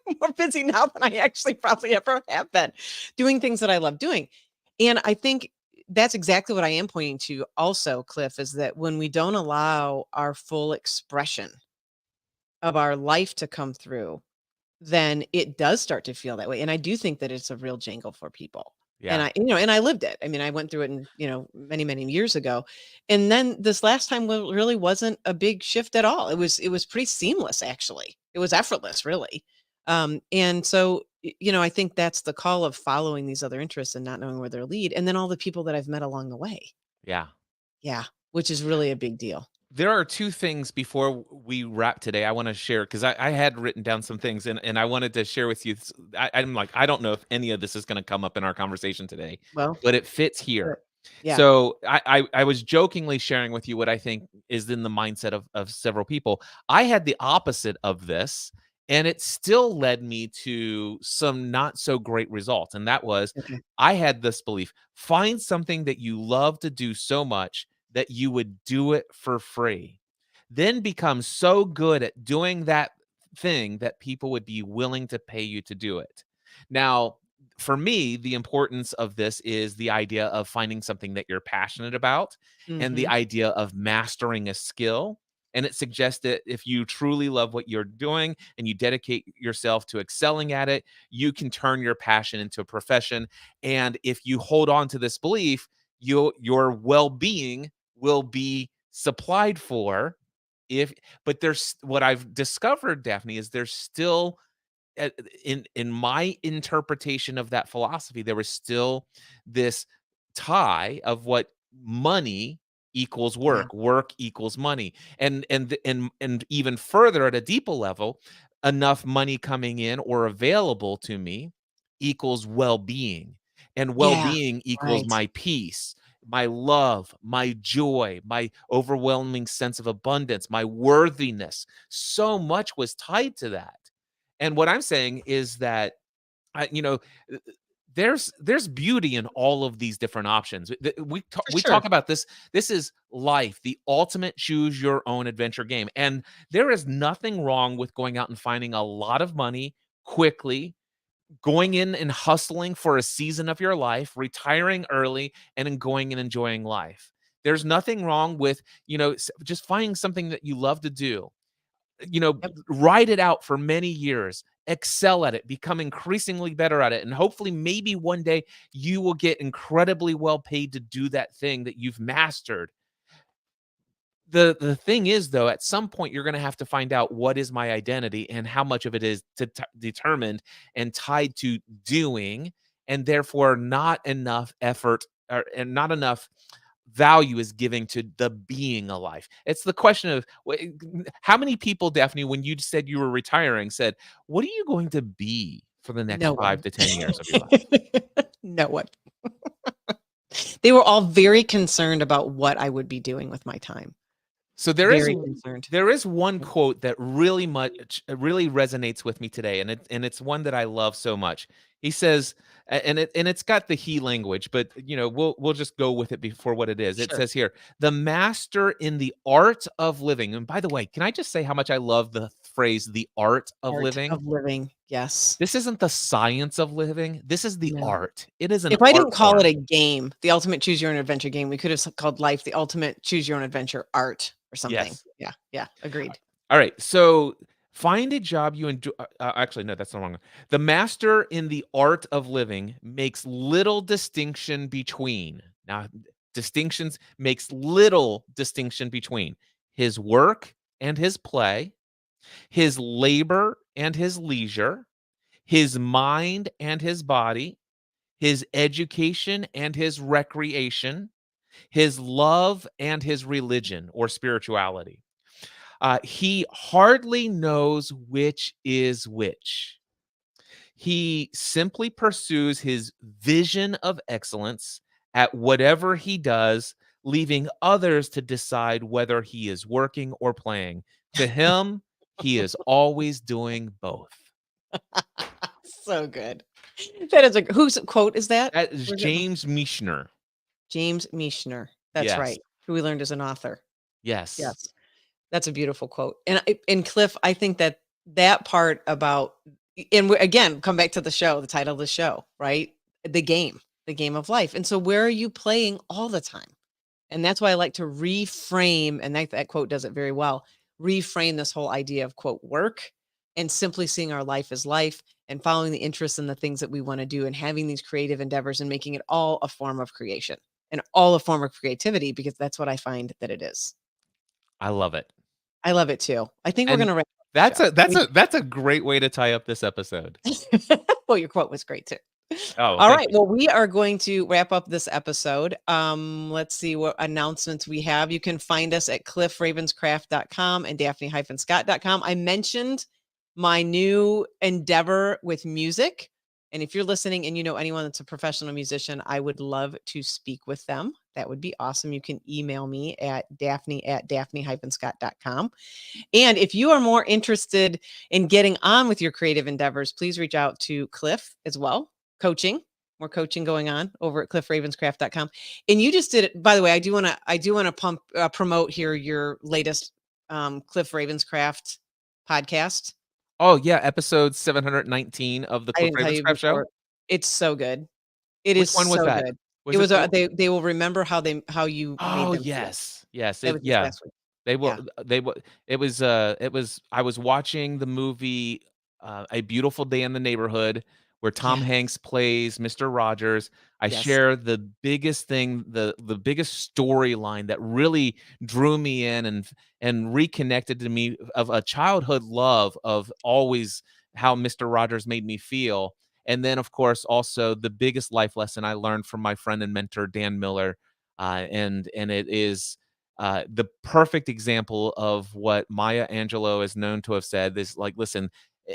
I'm more busy now than I actually probably ever have been doing things that I love doing. And I think that's exactly what I am pointing to also, Cliff, is that when we don't allow our full expression of our life to come through, then it does start to feel that way. And I do think that it's a real jangle for people. And Yeah. I lived it. I mean, I went through it in, many, many years ago. And then this last time really wasn't a big shift at all. It was pretty seamless, actually. It was effortless, really. And so, I think that's the call of following these other interests and not knowing where they'll lead. And then all the people that I've met along the way. Yeah. Yeah. Which is really a big deal. There are two things before we wrap today I want to share because I had written down some things and I wanted to share with you. I'm like, I don't know if any of this is going to come up in our conversation today, Well, but it fits sure. here. Yeah. So I was jokingly sharing with you what I think is in the mindset of several people. I had the opposite of this, and it still led me to some not so great results. And that was Okay. I had this belief: find something that you love to do so much that you would do it for free. Then become so good at doing that thing that people would be willing to pay you to do it. Now, for me, the importance of this is the idea of finding something that you're passionate about and the Hmm. idea of mastering a skill. And it suggests that if you truly love what you're doing and you dedicate yourself to excelling at it, you can turn your passion into a profession. And if you hold on to this belief, your well-being will be supplied for. If but there's what I've discovered, Daphne, is there's still uh, in my interpretation of that philosophy, there was still this tie of what money equals Yeah. work equals money, and even further at a deeper level, enough money coming in or available to me equals well-being, and Yeah. well-being equals Right. my peace, my love, my joy, my overwhelming sense of abundance, my worthiness. So much was tied to that. And what I'm saying is that I, there's beauty in all of these different options. For We talk sure. about this. This is life, the ultimate choose your own adventure game, and there is nothing wrong with going out and finding a lot of money quickly, going in and hustling for a season of your life, retiring early, and then going and enjoying life. There's nothing wrong with just finding something that you love to do, Yep. ride it out for many years, excel at it, become increasingly better at it. And hopefully, maybe one day you will get incredibly well paid to do that thing that you've mastered. The thing is, though, at some point you're going to have to find out what is my identity and how much of it is determined and tied to doing, and therefore not enough effort and not enough value is giving to the being alive. It's the question of how many people, Daphne, when you said you were retiring, said, "What are you going to be for the next No 5 one. to 10 years of your life?" No one. They were all very concerned about what I would be doing with my time. So Very concerned. there is one quote that really resonates with me today, and it's one that I love so much. He says, and it's got the he language, but we'll just go with it before what it is. It Sure. says here, "The master in the art of living." And by the way, can I just say how much I love the phrase, the art of Art living. of living. Yes. This isn't the science of living. This is the No. art. It is an If I art didn't call form. it a game, the ultimate choose your own adventure game, we could have called life the ultimate choose your own adventure art or something. Yes. Yeah, agreed. All right. So find a job you enjoy. Actually, no, that's the wrong one. The master in the art of living makes little distinction between. Now, distinctions makes little distinction between his work and his play, his labor and his leisure, his mind and his body, his education and his recreation, his love and his religion or spirituality. He hardly knows which is which. He simply pursues his vision of excellence at whatever he does, leaving others to decide whether he is working or playing. To him, he is always doing both. So good. That is whose quote is that? That is Where's it from? James Michener. James Michener. That's Yes. right. Who we learned as an author. Yes. Yes. That's a beautiful quote. And Cliff, I think that part about, and we, again, come back to the show, the title of the show, right? The game of life. And so where are you playing all the time? And that's why I like to reframe, and that quote does it very well, reframe this whole idea of quote work and simply seeing our life as life and following the interests and the things that we want to do and having these creative endeavors and making it all a form of creation and all a form of creativity, because that's what I find that it is. I love it. I love it too. I think we're And going to wrap that's up the show. that's a great way to tie up this episode. Well, your quote was great too. Oh, All thank right. you. Well, we are going to wrap up this episode. Let's see what announcements we have. You can find us at cliffravenscraft.com and daphne-scott.com. I mentioned my new endeavor with music. And if you're listening and you know anyone that's a professional musician, I would love to speak with them. That would be awesome. You can email me at daphne@scott.com. And if you are more interested in getting on with your creative endeavors, please reach out to Cliff as well. Coaching, more coaching going on over at cliffravenscraft.com. And you just did it. By the way, I do want to promote here your latest Cliff Ravenscraft podcast. Oh, yeah, episode 719 of the I Cliff didn't tell you Ravenscraft Show? before. It's so good. It Which is one was so that? good. Was It it was the they will remember how you made Oh, them feel. yes. Yes, That it was just yeah. last week. They will Yeah. it was I was watching the movie, A Beautiful Day in the Neighborhood, where Tom Yes. Hanks plays Mr. Rogers. I Yes. share the biggest thing, the biggest storyline that really drew me in and reconnected to me of a childhood love of always how Mr. Rogers made me feel. And then, of course, also the biggest life lesson I learned from my friend and mentor, Dan Miller. And it is the perfect example of what Maya Angelou is known to have said is like, listen,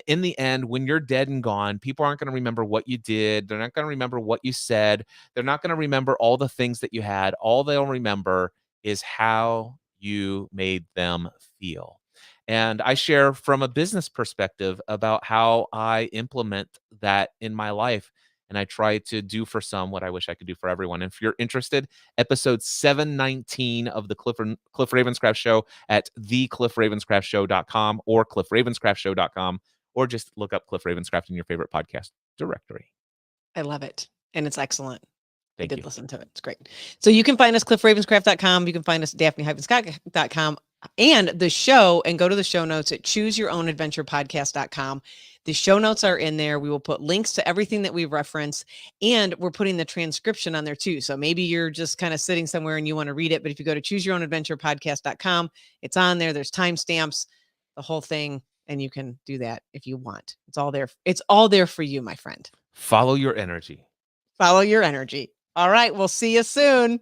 in the end, when you're dead and gone, people aren't going to remember what you did. They're not going to remember what you said. They're not going to remember all the things that you had. All they'll remember is how you made them feel. And I share from a business perspective about how I implement that in my life. And I try to do for some what I wish I could do for everyone. And if you're interested, episode 719 of the Cliff Ravenscraft Show at thecliffravenscraftshow.com or cliffravenscraftshow.com, or just look up Cliff Ravenscraft in your favorite podcast directory. I love it. And it's excellent. I Thank did you. listen to it. It's great. So you can find us cliffravenscraft.com. You can find us daphne-scott.com and the show, and go to the show notes at chooseyourownadventurepodcast.com. The show notes are in there. We will put links to everything that we reference, and we're putting the transcription on there too. So maybe you're just kind of sitting somewhere and you want to read it, but if you go to chooseyourownadventurepodcast.com, it's on there. There's timestamps, the whole thing, and you can do that if you want. It's all there. It's all there for you, my friend. Follow your energy. Follow your energy. All right. We'll see you soon.